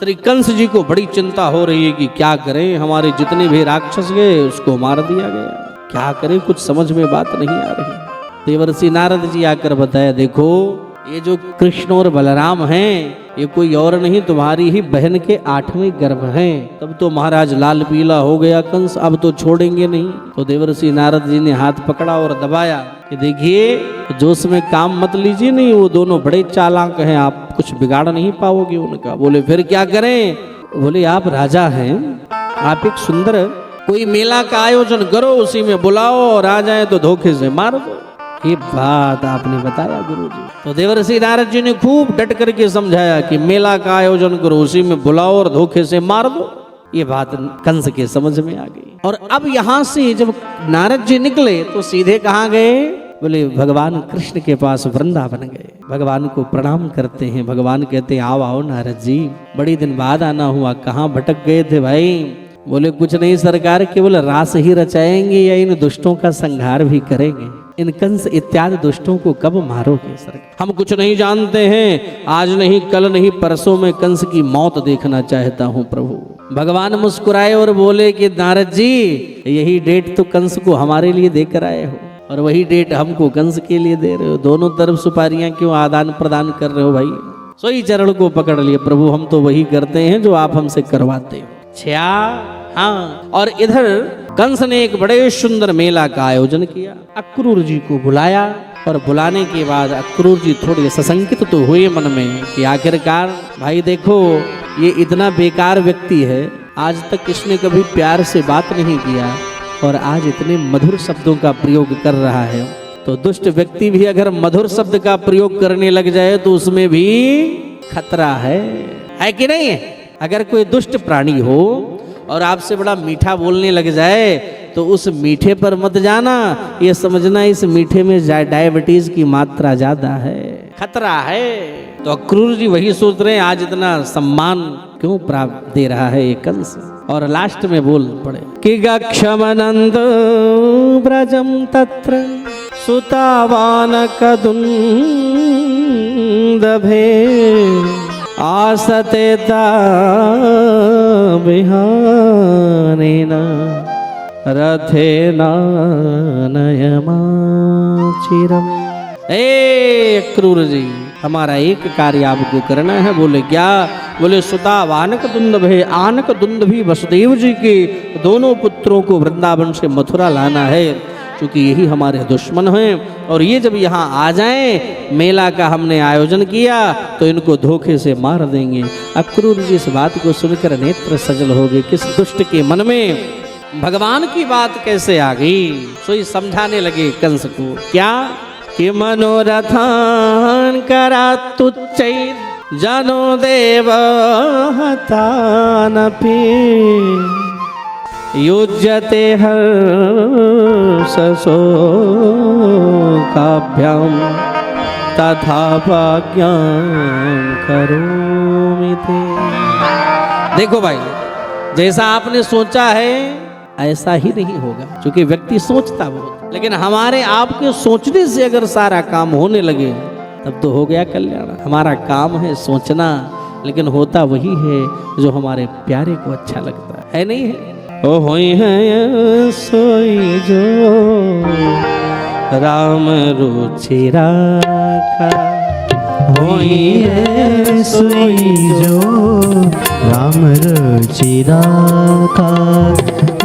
श्री कंस जी को बड़ी चिंता हो रही है कि क्या करें, हमारे जितने भी राक्षस गए उसको मार दिया गया, क्या करें, कुछ समझ में बात नहीं आ रही। देवर्षि नारद जी आकर बताया, देखो ये जो कृष्ण और बलराम हैं ये कोई और नहीं, तुम्हारी ही बहन के 8वें गर्भ हैं। तब तो महाराज लाल पीला हो गया कंस, अब तो छोड़ेंगे नहीं। तो देवर्षि नारद जी ने हाथ पकड़ा और दबाया कि देखिए जोश में काम मत लीजिए, नहीं वो दोनों बड़े चालाक हैं, आप कुछ बिगाड़ नहीं पाओगे उनका। बोले फिर क्या करें? बोले आप राजा हैं, आप एक सुंदर कोई मेला का आयोजन करो, उसी में बुलाओ और आ जाए तो धोखे से मार दो। ये बात आपने बताया गुरुजी। तो देवर्षि नारद जी ने खूब डट करके समझाया कि मेला का आयोजन करो, उसी में बुलाओ और धोखे से मार दो। ये बात कंस के समझ में आ गई। और अब यहाँ से जब नारद जी निकले तो सीधे कहाँ गए? बोले भगवान कृष्ण के पास वृंदावन गए, भगवान को प्रणाम करते हैं। भगवान कहते हैं आओ आओ नारद जी, बड़ी दिन बाद आना हुआ, कहाँ भटक गए थे भाई? बोले कुछ नहीं सरकार, केवल रास ही रचाएंगे या इन दुष्टों का संहार भी करेंगे? इन कंस इत्यादि दुष्टों को कब मारोगे सरकार? हम कुछ नहीं जानते हैं, आज नहीं कल नहीं परसों में कंस की मौत देखना चाहता हूँ प्रभु। भगवान मुस्कुराए और बोले कि नारद जी यही डेट तो कंस को हमारे लिए देकर आए हो और वही डेट हमको कंस के लिए दे रहे हो, दोनों तरफ सुपारियां क्यों आदान प्रदान कर रहे हो भाई? सोई चरण को पकड़ लिए, प्रभु हम तो वही करते हैं जो आप हमसे करवाते हो। छ्या हाँ। और इधर कंस ने एक बड़े सुंदर मेला का आयोजन किया, अक्रूर जी को बुलाया और बुलाने के बाद अक्रूर जी थोड़े सशंकित तो हुए मन में कि आखिरकार भाई देखो ये इतना बेकार व्यक्ति है, आज तक इसने कभी प्यार से बात नहीं किया और आज इतने मधुर शब्दों का प्रयोग कर रहा है। तो दुष्ट व्यक्ति भी अगर मधुर शब्द का प्रयोग करने लग जाए तो उसमें भी खतरा है कि नहीं? अगर कोई दुष्ट प्राणी हो और आपसे बड़ा मीठा बोलने लग जाए तो उस मीठे पर मत जाना, ये समझना इस मीठे में डायबिटीज की मात्रा ज्यादा है, खतरा है। तो अक्रूर जी वही सोच रहे हैं आज इतना सम्मान क्यों प्राप्त दे रहा है ये कंस। और लास्ट में बोल पड़े कि गक्षमनंद ब्रजम तत्र सुतावान कदुंदभे आसते विहानेन रथेन नयमाचिरम। अक्रूर जी हमारा एक कार्य आपको करना है। बोले क्या? बोले सुता वानक दुंदभे आनक दुंदभी वसुदेव जी के दोनों पुत्रों को वृंदावन से मथुरा लाना है, क्योंकि यही हमारे दुश्मन हैं और ये जब यहाँ आ जाएं, मेला का हमने आयोजन किया तो इनको धोखे से मार देंगे। अक्रूर जी इस बात को सुनकर नेत्र सजल हो गए, किस दुष्ट के मन में भगवान की बात कैसे आ गई। सोई समझाने लगे कंस को, क्या कि मनोरथान करा तुच्चै जनो देव हतानपि युज्यते हर्षशोकाभ्यां तथा भाग्यं करोमि ते। देखो भाई जैसा आपने सोचा है ऐसा ही नहीं होगा, क्योंकि व्यक्ति सोचता बहुत, लेकिन हमारे आपके सोचने से अगर सारा काम होने लगे तब तो हो गया कल्याण। हमारा काम है सोचना, लेकिन होता वही है जो हमारे प्यारे को अच्छा लगता है नहीं है? ओ होई है सोई जो राम रुचि राखा, होई है सोई जो राम रुचि राखा,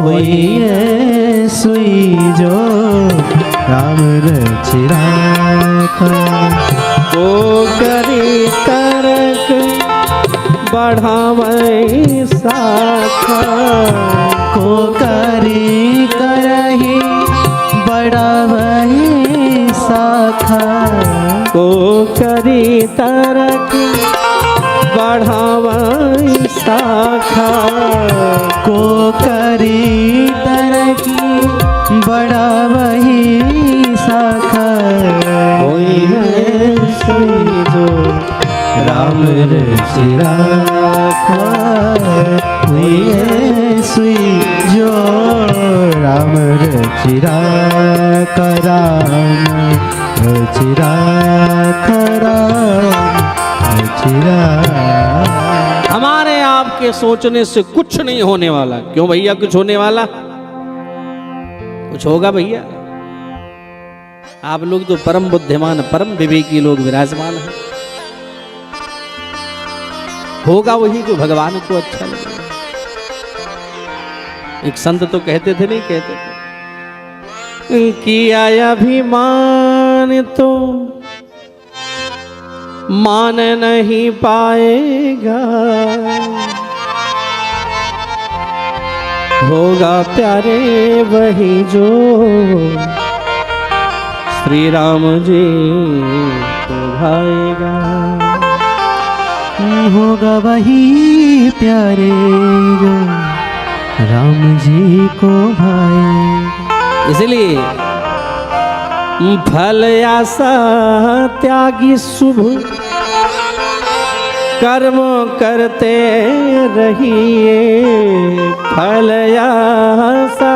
होई है सोई जो राम रुचि राखा। को करी तरक बढ़ावे शाखा, को करी करही बढ़ावही शाखा, को करी तरक बढ़ावे शाखा, को करी तरकी बढ़ावही शाखा। होई है सोई जो राम रुचि राखा, हुई है सुई जो राम रुचि राखा, राम रुचि राखा, राम रुचि राखा। हमारे आपके सोचने से कुछ नहीं होने वाला। क्यों भैया कुछ होने वाला? कुछ होगा भैया? आप लोग तो परम बुद्धिमान परम विवेकी लोग विराजमान हैं। होगा वही जो भगवान को अच्छा लगे। एक संत तो कहते थे, नहीं कहते थे, किया अभिमान तो मान नहीं पाएगा, होगा प्यारे वही जो श्री राम जी को भाएगा। होगा वही प्यारे जो राम जी को भाएगा। इसलिए फल आशा त्यागी शुभ कर्म करते रहिए, फल आशा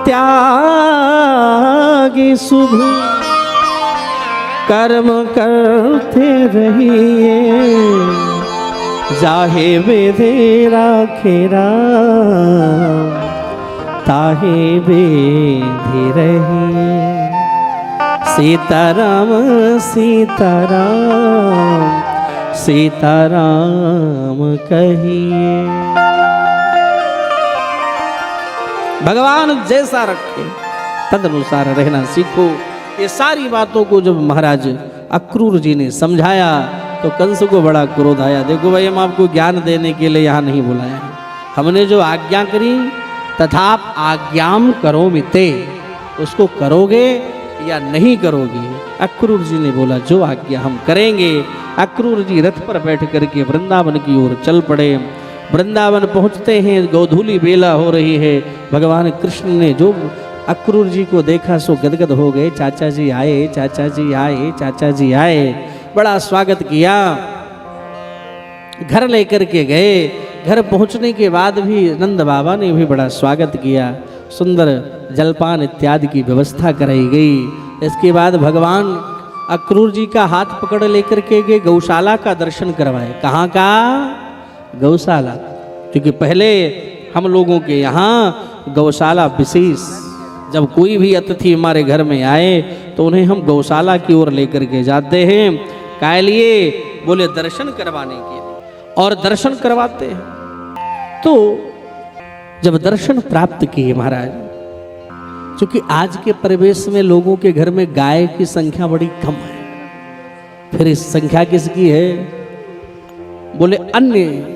त्यागी शुभ कर्म करते रहिए, जाहे बेधे राखे राम ताहे बेधे रहिए। सीताराम सीताराम सीताराम कहिए। भगवान जैसा रखे तदनुसार रहना सीखो। ये सारी बातों को जब महाराज अक्रूर जी ने समझाया तो कंस को बड़ा क्रोध आया। देखो भाई, हम आपको ज्ञान देने के लिए यहाँ नहीं बुलाया है। हमने जो आज्ञा करी तथाप आज्ञाम करो मिते, उसको करोगे या नहीं करोगे? अक्रूर जी ने बोला जो आज्ञा हम करेंगे। अक्रूर जी रथ पर बैठ करके वृंदावन की ओर चल पड़े। वृंदावन पहुंचते हैं, गोधूली बेला हो रही है। भगवान कृष्ण ने जो अक्रूर जी को देखा सो गदगद हो गए। चाचा जी आए, चाचा जी आए, चाचा जी आए। बड़ा स्वागत किया, घर लेकर के गए। घर पहुंचने के बाद भी नंद बाबा ने भी बड़ा स्वागत किया। सुंदर जलपान इत्यादि की व्यवस्था कराई गई। इसके बाद भगवान अक्रूर जी का हाथ पकड़ लेकर के गए, गौशाला का दर्शन करवाए। कहाँ का? गौशाला। क्योंकि पहले हम लोगों के यहाँ गौशाला विशेष, जब कोई भी अतिथि हमारे घर में आए तो उन्हें हम गौशाला की ओर लेकर के जाते हैं। काय लिए? बोले दर्शन करवाने के लिए, और दर्शन करवाते हैं। तो जब दर्शन प्राप्त किए महाराज, क्योंकि आज के परिवेश में लोगों के घर में गाय की संख्या बड़ी कम है। फिर इस संख्या किसकी है? बोले अन्य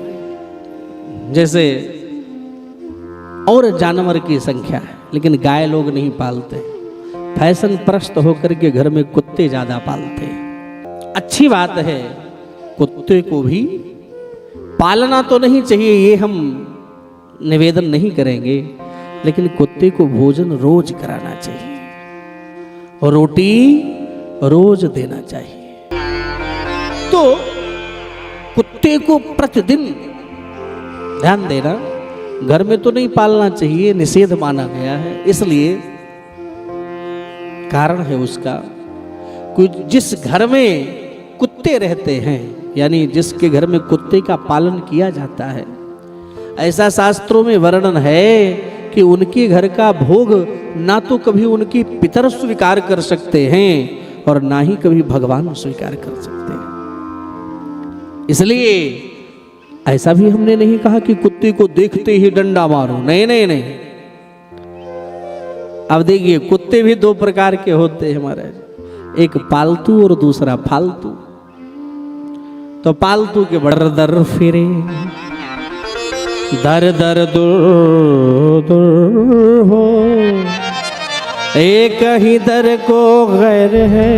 जैसे और जानवर की संख्या है, लेकिन गाय लोग नहीं पालते। फैशन प्रस्त होकर के घर में कुत्ते ज्यादा पालते हैं। अच्छी बात है, कुत्ते को भी पालना तो नहीं चाहिए, ये हम निवेदन नहीं करेंगे, लेकिन कुत्ते को भोजन रोज कराना चाहिए और रोटी रोज देना चाहिए। तो कुत्ते को प्रतिदिन ध्यान देना, घर में तो नहीं पालना चाहिए, निषेध माना गया है। इसलिए कारण है उसका, जिस घर में कुत्ते रहते हैं, यानी जिसके घर में कुत्ते का पालन किया जाता है, ऐसा शास्त्रों में वर्णन है कि उनके घर का भोग ना तो कभी उनके पितर स्वीकार कर सकते हैं और ना ही कभी भगवान स्वीकार कर सकते हैं। इसलिए ऐसा भी हमने नहीं कहा कि कुत्ते को देखते ही डंडा मारो, नहीं नहीं नहीं। अब देखिए, कुत्ते भी दो प्रकार के होते हैं हमारे, एक पालतू और दूसरा फालतू। तो पालतू के बड़ दर फिरे, दर दर दूर दूर हो, एक ही दर को गैर है,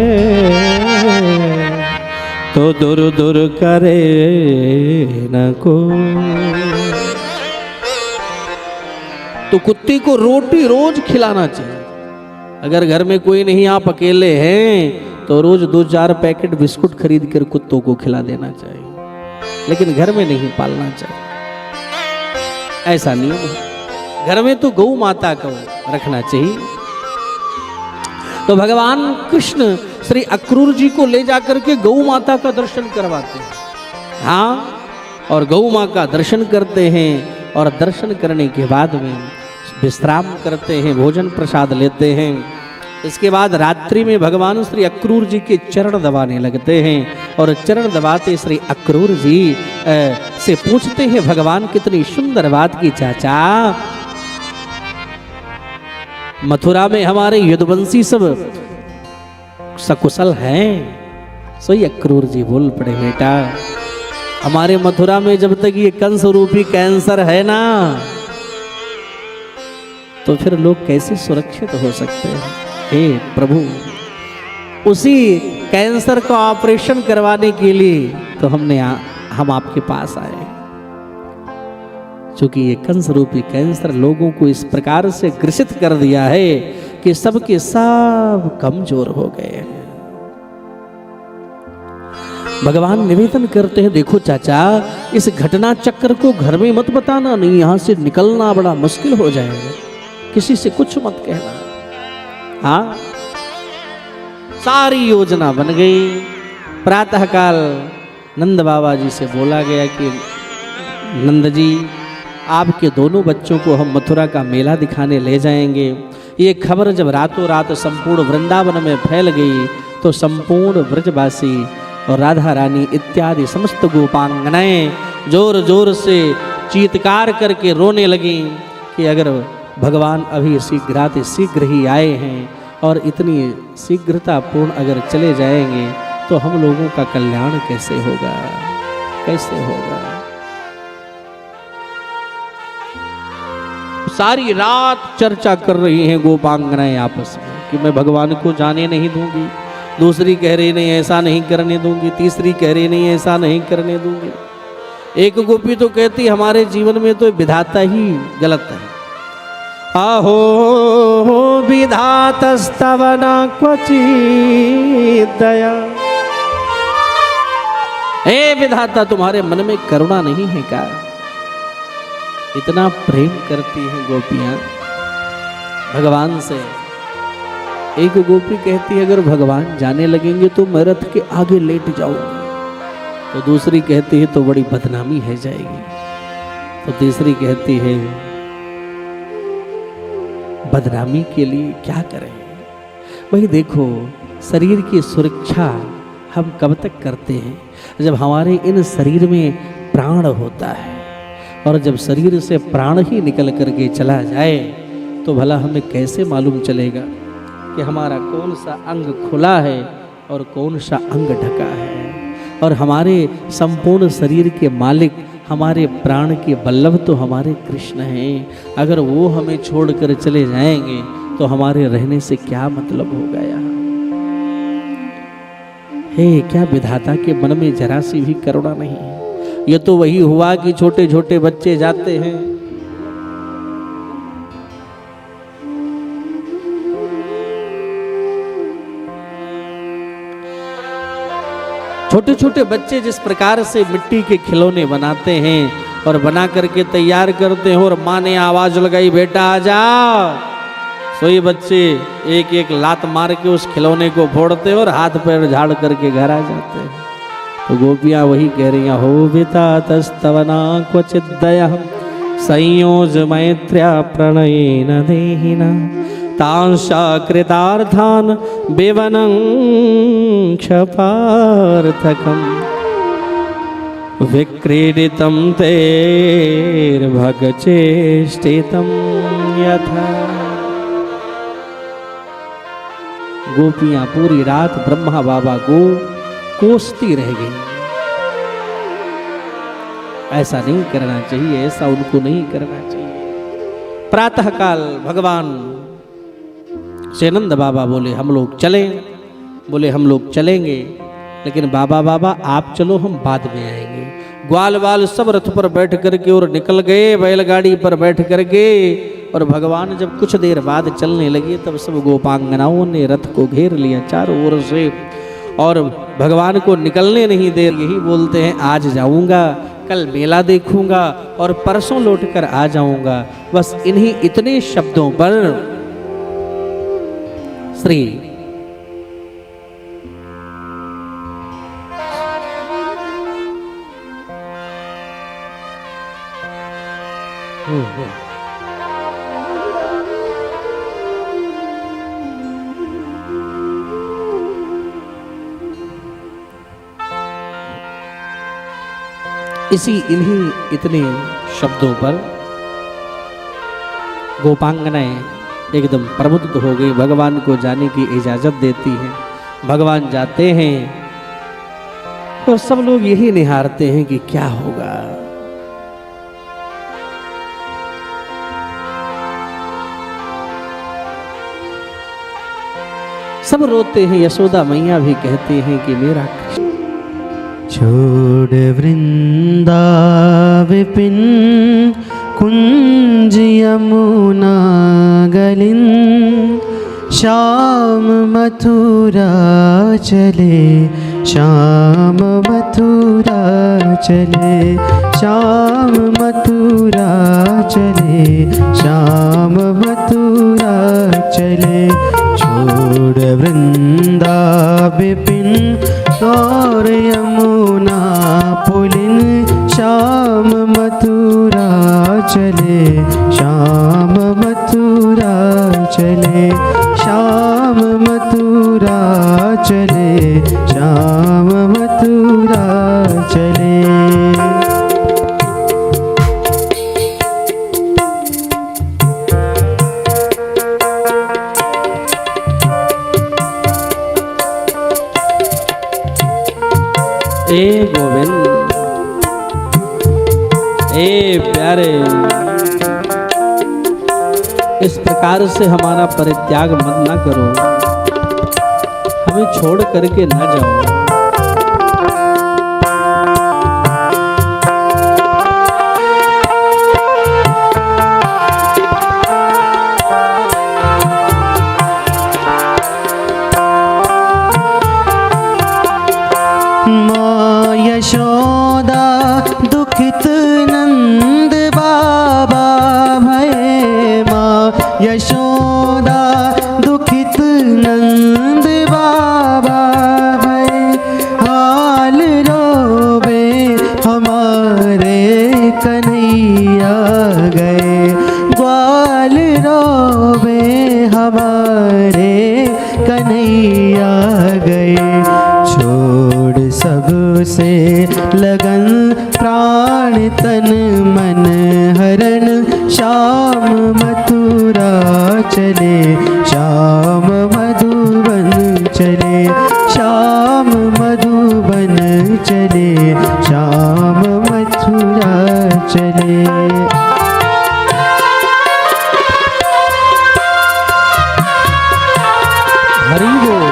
तो दूर दूर करे न को। तो कुत्ते को रोटी रोज खिलाना चाहिए। अगर घर में कोई नहीं, आप अकेले हैं, तो रोज 2-4 पैकेट बिस्कुट खरीद कर कुत्तों को खिला देना चाहिए, लेकिन घर में नहीं पालना चाहिए। ऐसा नियम है। घर में तो गौ माता को रखना चाहिए। तो भगवान कृष्ण श्री अक्रूर जी को ले जाकर के गौ माता का दर्शन करवाते हैं। हाँ, और गौ माँ का दर्शन करते हैं और दर्शन करने के बाद में विश्राम करते हैं, भोजन प्रसाद लेते हैं। इसके बाद रात्रि में भगवान श्री अक्रूर जी के चरण दबाने लगते हैं और चरण दबाते श्री अक्रूर जी से पूछते हैं भगवान कितनी सुंदर बात की चाचा, मथुरा में हमारे युद्धवंशी सब सकुशल हैं? सोई अक्रूर जी बोल पड़े, बेटा हमारे मथुरा में जब तक ये कंस रूपी कैंसर है ना, तो फिर लोग कैसे सुरक्षित हो सकते हैं? हे प्रभु, उसी कैंसर का ऑपरेशन करवाने के लिए तो हम आपके पास आए, क्योंकि ये कंस रूपी कैंसर लोगों को इस प्रकार से ग्रसित कर दिया है कि सबके सब कमजोर हो गए हैं। भगवान निवेदन करते हैं, देखो चाचा, इस घटना चक्र को घर में मत बताना, नहीं यहां से निकलना बड़ा मुश्किल हो जाएगा, किसी से कुछ मत कहना। हाँ, सारी योजना बन गई। प्रातःकाल नंद बाबा जी से बोला गया कि नंद जी, आपके दोनों बच्चों को हम मथुरा का मेला दिखाने ले जाएंगे। ये खबर जब रातों रात संपूर्ण वृंदावन में फैल गई तो संपूर्ण ब्रजवासी और राधा रानी इत्यादि समस्त गोपांगनाएं जोर जोर से चीत्कार करके रोने लगी कि अगर भगवान अभी शीघ्र ही आए हैं और इतनी शीघ्रता पूर्ण अगर चले जाएंगे तो हम लोगों का कल्याण कैसे होगा, कैसे होगा। सारी रात चर्चा कर रही हैं गोपांगनाएं आपस में कि मैं भगवान को जाने नहीं दूंगी, दूसरी कह रही नहीं ऐसा नहीं करने दूंगी, तीसरी कह रही नहीं ऐसा नहीं करने दूंगी। एक गोपी तो कहती हमारे जीवन में तो विधाता ही गलत है। आहो विधातस्तव न क्वचित् दया, हे विधाता तुम्हारे मन में करुणा नहीं है क्या? इतना प्रेम करती हैं गोपियां भगवान से। एक गोपी कहती है अगर भगवान जाने लगेंगे तो मैं रथ के आगे लेट जाऊंगी, तो दूसरी कहती है तो बड़ी बदनामी है जाएगी, तो तीसरी कहती है बदनामी के लिए क्या करें। वही देखो, शरीर की सुरक्षा हम कब तक करते हैं? जब हमारे इन शरीर में प्राण होता है, और जब शरीर से प्राण ही निकल करके चला जाए तो भला हमें कैसे मालूम चलेगा कि हमारा कौन सा अंग खुला है और कौन सा अंग ढका है। और हमारे संपूर्ण शरीर के मालिक, हमारे प्राण के बल्लभ तो हमारे कृष्ण हैं। अगर वो हमें छोड़कर चले जाएंगे तो हमारे रहने से क्या मतलब हो गया। हे, क्या विधाता के मन में जरा सी भी करुणा नहीं है? ये तो वही हुआ कि छोटे छोटे बच्चे जाते हैं, छोटे छोटे बच्चे जिस प्रकार से मिट्टी के खिलौने बनाते हैं और बना करके तैयार करते हैं, और माँ ने आवाज लगाई बेटा आ जा, सोई बच्चे एक एक लात मार के उस खिलौने को फोड़ते और हाथ पैर झाड़ करके घर आ जाते हैं। तो गोपियां वही कह रही हैं, हो वितातस्तवना क्वचित् दया संयोज मैत्र्या प्रणयेन देहिना तांशा कृतार्थान बेवनं क्षपार्थकम विक्रीडितं तेर्भगचेष्टितं यथा। गोपियां पूरी रात ब्रह्मा बाबा को कोसती रह गई। ऐसा नहीं करना चाहिए, ऐसा उनको नहीं करना चाहिए। प्रातःकाल भगवान से नंद बाबा बोले हम लोग चलें, बोले हम लोग चलेंगे, लेकिन बाबा आप चलो, हम बाद में आएंगे। ग्वाल बाल सब रथ पर बैठ करके और निकल गए, बैलगाड़ी पर बैठ करके। और भगवान जब कुछ देर बाद चलने लगे तब सब गोपांगनाओं ने रथ को घेर लिया चारों ओर से, और भगवान को निकलने नहीं दे। यही बोलते हैं आज जाऊंगा, कल मेला देखूंगा और परसों लौटकर आ जाऊंगा। बस इन्हीं इतने शब्दों पर श्री इन्हीं इतने शब्दों पर गोपांगनाएं एकदम प्रमुग्ध हो गई, भगवान को जाने की इजाजत देती हैं। भगवान जाते हैं और सब लोग यही निहारते हैं कि क्या होगा। सब रोते हैं, यशोदा मैया भी कहती हैं कि मेरा कृष्ण। छोड़ वृंदा विपिन कुंज यमुना गलिन, श्याम मथुरा चले, श्याम मथुरा चले, श्याम मथुरा चले, श्याम मथुरा चले। छोड़ वृंदा विपिन और यमुना पुलिन, श्याम मथुरा चले, श्याम मथुरा चले, श्याम मथुरा चले, श्याम मथुरा चले। ए गोविंद, ए प्यारे, इस प्रकार से हमारा परित्याग मत ना करो, हमें छोड़ करके ना जाओ। यशोदा दुखित नंद बाबा भये, माँ यशोदा दुखित नंद बाबा भये। हाल रोवे हमारे कन्हैया गए, ग्वाल रोवे हमारे कन्हैया गए। छोड़ सबसे लगन प्राण तन मन हरण, श्याम मथुरा चले, श्याम मधुबन चले, श्याम मधुबन चले, श्याम मथुरा चले। हरि बोल।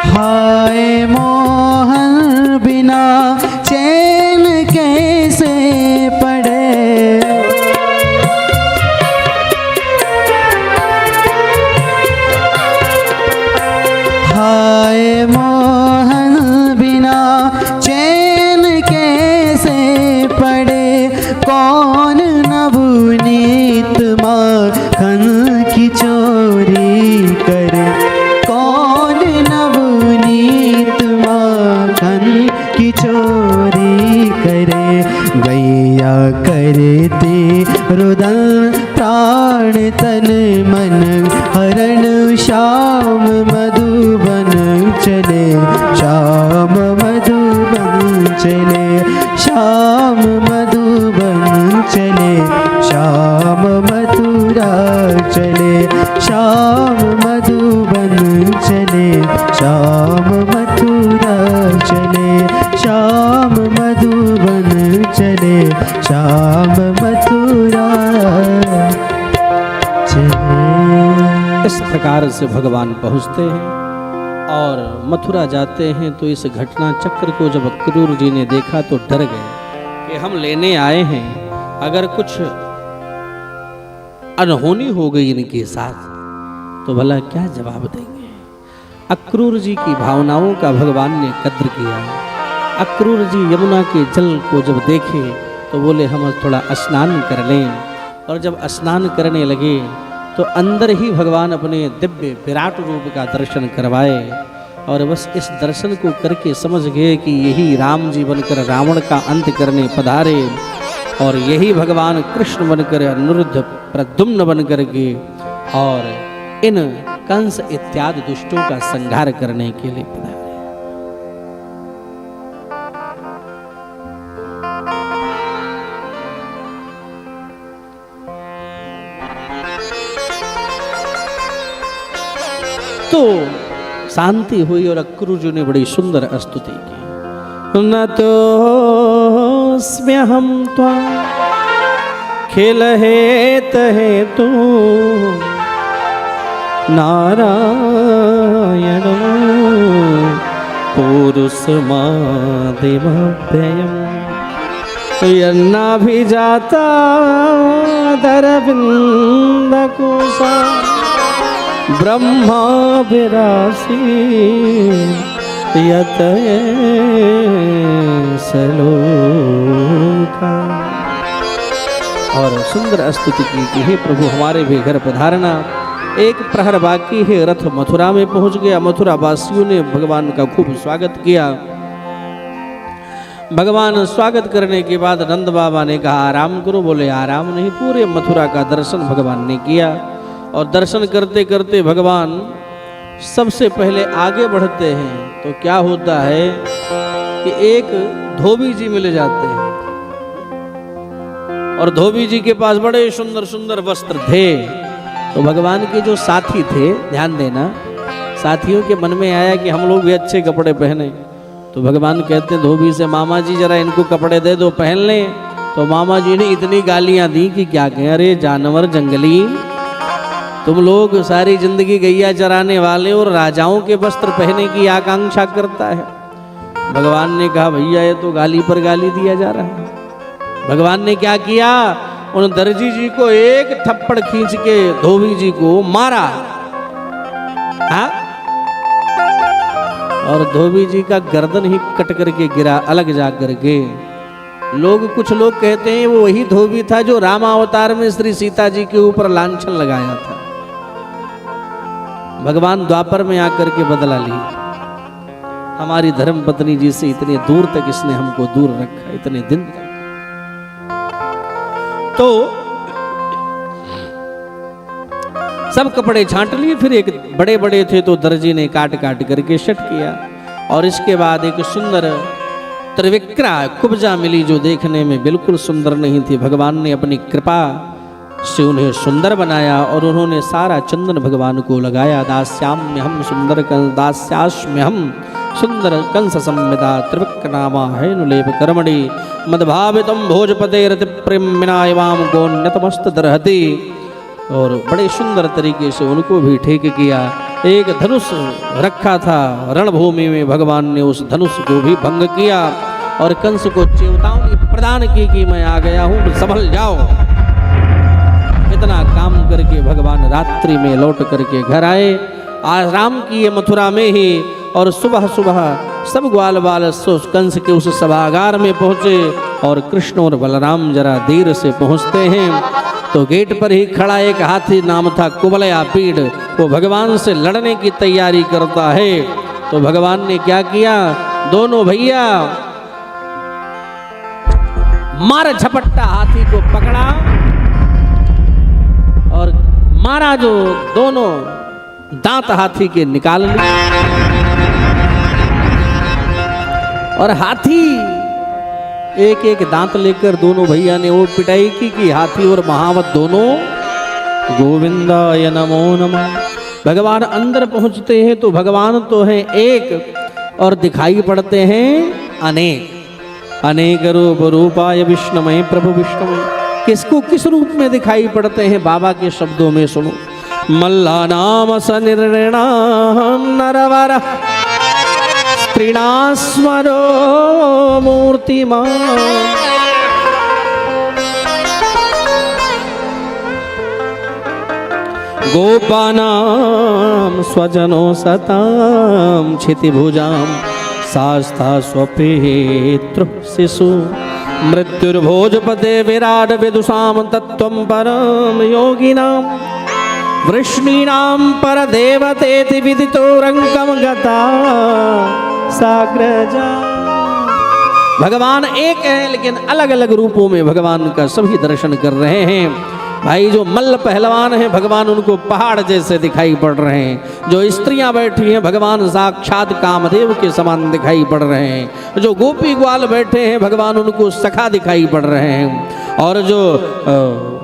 हाय मोहन बिना चैन कैसे पड़े, हाय मोहन बिना चैन कैसे पड़े। कौन नवनीत माखन की चोरी करे, कौन नवनीत माखन की चोरी करे। गैया करती रुदन प्राण तन मन हरण, श्याम मधुबन चले, श्याम मधुबन चले, श्याम मधुबन चले, श्याम मथुरा चले, श्याम मधुबन चले, श्याम मथुरा चले, श्याम मधुबन चले, श्याम मथुरा चले। इस प्रकार से भगवान पहुँचते हैं और मथुरा जाते हैं। तो इस घटना चक्र को जब अक्रूर जी ने देखा तो डर गए कि हम लेने आए हैं, अगर कुछ अनहोनी हो गई इनके साथ तो भला क्या जवाब देंगे। अक्रूर जी की भावनाओं का भगवान ने कद्र किया। अक्रूर जी यमुना के जल को जब देखे तो बोले हम थोड़ा स्नान कर लें। और जब स्नान करने लगे तो अंदर ही भगवान अपने दिव्य विराट रूप का दर्शन करवाए। और बस इस दर्शन को करके समझ गए कि यही राम जी बनकर रावण का अंत करने पधारे और यही भगवान कृष्ण बनकर अनिरुद्ध प्रद्युम्न बनकर के और इन कंस इत्यादि दुष्टों का संहार करने के लिए पधारे। तो शांति हुई और अक्रूर जी ने बड़ी सुंदर स्तुति की। न तो स्म्यहम त्वा खिलहेत है तू नारायण पुरुषमादिमव्ययम् यन्नाभिजाता दरविन्दकोशा ब्रह्मा विरासी यत सलोका। और सुंदर स्तुति की कि हे प्रभु हमारे भी घर पधारना। एक प्रहर बाकी है, रथ मथुरा में पहुंच गया। मथुरा वासियों ने भगवान का खूब स्वागत किया। भगवान स्वागत करने के बाद नंद बाबा ने कहा आराम करो। बोले आराम नहीं, पूरे मथुरा का दर्शन भगवान ने किया। और दर्शन करते करते भगवान सबसे पहले आगे बढ़ते हैं तो क्या होता है कि एक धोबी जी मिल जाते हैं और धोबी जी के पास बड़े सुंदर सुंदर वस्त्र थे। तो भगवान के जो साथी थे, ध्यान देना, साथियों के मन में आया कि हम लोग भी अच्छे कपड़े पहने। तो भगवान कहते हैं धोबी से मामा जी जरा इनको कपड़े दे दो पहन लें। तो मामा जी ने इतनी गालियां दी कि क्या कहें, अरे जानवर जंगली, तुम लोग सारी जिंदगी गैया चराने वाले और राजाओं के वस्त्र पहनने की आकांक्षा करता है। भगवान ने कहा भैया ये तो गाली पर गाली दिया जा रहा है। भगवान ने क्या किया, उन दर्जी जी को एक थप्पड़ खींच के धोबी जी को मारा। हा? और धोबी जी का गर्दन ही कट करके गिरा अलग जा करके। कुछ लोग कहते हैं वो वही धोबी था जो रामावतार में श्री सीता जी के ऊपर लांछन लगाया था। भगवान द्वापर में आकर के बदला ली। हमारी धर्म पत्नी जी से इतने दूर तक इसने हमको दूर रखा, इतने दिन तक। तो सब कपड़े छांट लिए। फिर एक बड़े बड़े थे तो दर्जी ने काट काट करके शट किया। और इसके बाद एक सुंदर त्रिविक्रा कुब्जा मिली जो देखने में बिल्कुल सुंदर नहीं थी। भगवान ने अपनी कृपा से उन्हें सुंदर बनाया और उन्होंने सारा चंदन भगवान को लगाया। दास्याम्य हम सुंदर दास्यास्म्य हम सुंदर कंस संविदा त्रिविक्रनामा है नुलेप कर्मणि मदभावितम भोजपते रति प्रेम विनायवाम गोन्नतमस्त दरहति। और बड़े सुंदर तरीके से उनको भी ठीक किया। एक धनुष रखा था रणभूमि में, भगवान ने उस धनुष को भी भंग किया और कंस को चेतावनी प्रदान की कि मैं आ गया हूं, संभल जाओ। इतना काम करके भगवान रात्रि में लौट करके घर आए। आराम किए मथुरा में ही। और सुबह सुबह सब ग्वाल बाल कंस के उस सभागार में पहुंचे। और कृष्ण और बलराम जरा देर से पहुंचते हैं तो गेट पर ही खड़ा एक हाथी नाम था कुबलया पीड़, वो भगवान से लड़ने की तैयारी करता है। तो भगवान ने क्या किया, दोनों भैया मार झपट्टा हाथी को पकड़ा और मारा, जो दोनों दांत हाथी के निकाल लिए। और हाथी एक एक दांत लेकर दोनों भैया ने वो पिटाई की कि हाथी और महावत दोनों गोविंदाय नमो नमः। भगवान अंदर पहुंचते हैं तो भगवान तो हैं एक और दिखाई पड़ते हैं अनेक। अनेक रूप रूपाय विष्णुमय प्रभु विष्णुमय। किसको किस रूप में दिखाई पड़ते हैं बाबा के शब्दों में सुनो। मल्ला नाम सनिर्णाम नरवर स्त्रीणास्वरो मूर्तिमान। गोपानां स्वजनो सतां क्षितिभुजां शास्ता स्वपितृ शिशु मृत्युर्भोजपते विराट विदुषाम तत्त्वं परम योगिनां वृष्णीनां परदेवतेति विदितो रंगम गता साग्रजा। भगवान एक है लेकिन अलग अलग रूपों में भगवान का सभी दर्शन कर रहे हैं। भाई जो मल्ल पहलवान हैं भगवान उनको पहाड़ जैसे दिखाई पड़ रहे हैं। जो स्त्रियां बैठी हैं भगवान साक्षात कामदेव के समान दिखाई पड़ रहे हैं। जो गोपी ग्वाल बैठे हैं भगवान उनको सखा दिखाई पड़ रहे हैं। और जो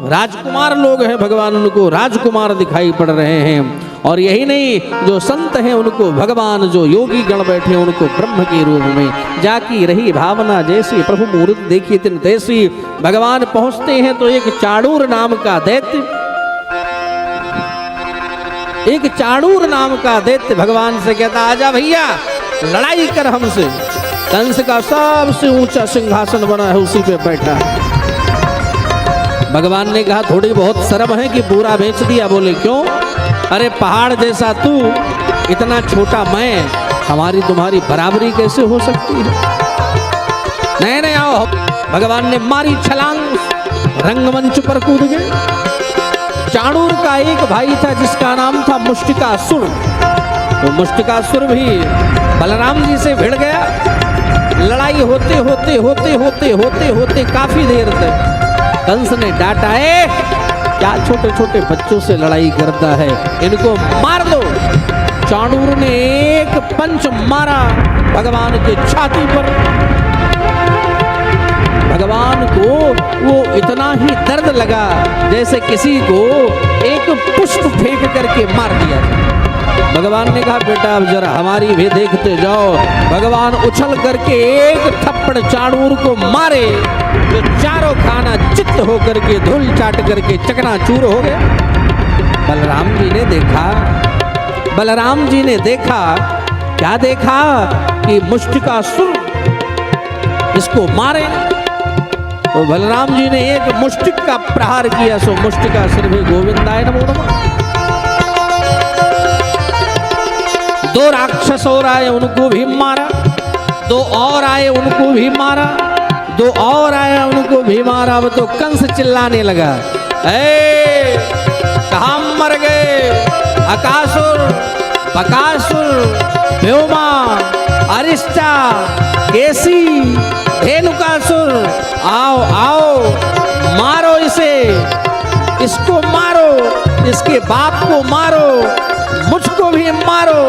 राजकुमार लोग हैं भगवान उनको राजकुमार दिखाई पड़ रहे हैं। और यही नहीं जो संत हैं उनको भगवान, जो योगी गण बैठे हैं उनको ब्रह्म के रूप में। जाकी रही भावना जैसी प्रभु मूर्ति देखी तिन तैसी। भगवान पहुंचते हैं तो एक चाणूर नाम का दैत्य, एक चाणूर नाम का दैत्य भगवान से कहता आजा भैया लड़ाई कर हमसे। कंस का सबसे ऊंचा सिंहासन बना है उसी पे बैठा। भगवान ने कहा थोड़ी बहुत शर्म है कि पूरा बेच दिया। बोले क्यों? अरे पहाड़ जैसा तू, इतना छोटा मैं, हमारी तुम्हारी बराबरी कैसे हो सकती है? नहीं नहीं आओ। भगवान ने मारी छलांग, रंगमंच पर कूद गए। चाणूर का एक भाई था जिसका नाम था मुष्टिकासुर। तो मुष्टिकासुर भी बलराम जी से भिड़ गया। लड़ाई होते होते होते होते होते होते काफी देर तक कंस ने डांटा, क्या छोटे छोटे बच्चों से लड़ाई करता है, इनको मार दो। चाणूर ने एक पंच मारा भगवान के छाती पर। भगवान को वो इतना ही दर्द लगा जैसे किसी को एक पुष्प फेंक करके मार दिया। भगवान ने कहा बेटा अब जरा हमारी भी देखते जाओ। भगवान उछल करके एक थप्पड़ चाणूर को मारे तो चारों खाना चित्त होकर के धूल चाट करके चकनाचूर हो गए। बलराम जी ने देखा, क्या देखा कि मुष्टिकासुर इसको मारे। तो बलराम जी ने एक मुष्टिक का प्रहार किया। सो मुष्टिकासुर भी गोविंदाय नमो नमः। दो राक्षस और आए उनको भी मारा, दो और आए उनको भी मारा, दो और आया उनको भी मारा। अब तो कंस चिल्लाने लगा, कहाँ मर गए? अकासुर, बकासुर, व्योमा, अरिष्टा, केसी, धेनुकासुर, आओ आओ मारो इसे, इसको मारो, इसके बाप को मारो, मुझको भी मारो।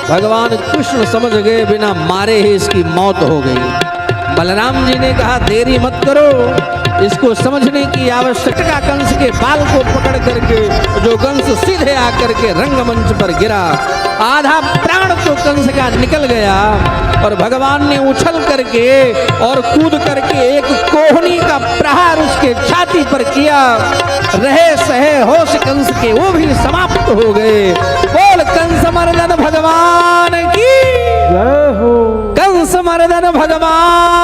भगवान कृष्ण समझ गए बिना मारे ही इसकी मौत हो गई। बलराम जी ने कहा देरी मत करो, इसको समझने की आवश्यकता। कंस के बाल को पकड़ करके जो कंस सीधे आकर के रंगमंच पर गिरा। आधा प्राण तो कंस का निकल गया और भगवान ने उछल करके और कूद करके एक कोहनी का प्रहार उसके छाती पर किया। रहे सहे होश कंस के वो भी समाप्त हो गए। बोल कंस मर्दन भगवान की जय हो। कंस मर्दन भगवान